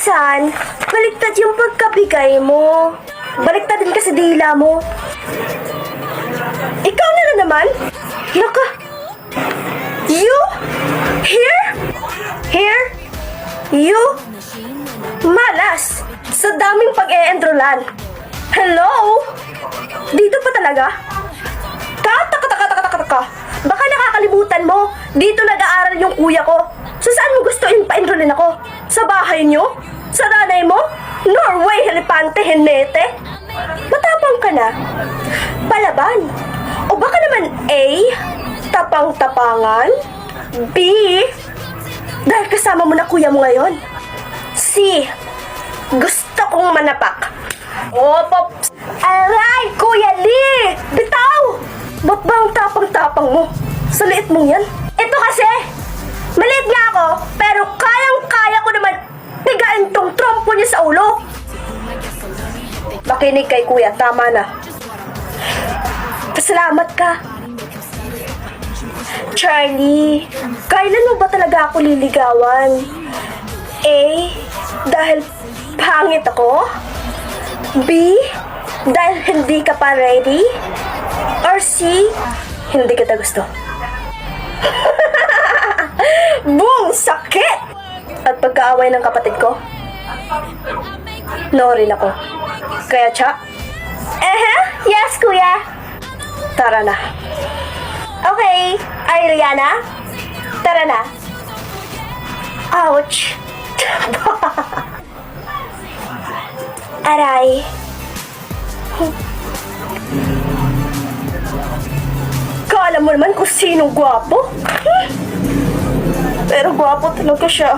minsan, baliktad yung pagkabigay mo. Baliktad din kasi dila mo. Ikaw na naman? Naka, you? Here? Here? You? Malas! Sa daming pag-e-enrollan. Hello? Dito pa talaga? Taka. Baka nakakalimutan mo. Dito nag-aaral yung kuya ko. So saan mo gusto pa-enrollin ako? Sa bahay nyo? Sa nanay mo? Norway, Helipante, Henete? Matapang ka na. Palaban. O baka naman A, tapang-tapangan. B, dahil kasama mo na kuya mo ngayon. C, gusto kong manapak. Opo. Aray, Kuya Lee! Bitaw! Ba't ba ang tapang-tapang mo? Sa liit mong yan? Ito kasi, maliit nga ako, pero kayang-kaya ko naman pigain tong trompo niya sa ulo. Makinig kay kuya, tama na. Pasalamat ka. Charlie, kailan mo ba talaga ako liligawan? A, dahil pangit ako? B, dahil hindi ka pa ready? Or C, hindi kita gusto? Boom! Sakit! At pagkaaway ng kapatid ko, no rin ako. Kaya tsa? Yes, kuya. Tara na. Okay, Ariana, tara na. Ouch! Aray. Kala mo naman kung sinong gwapo? Pero gwapo talaga siya.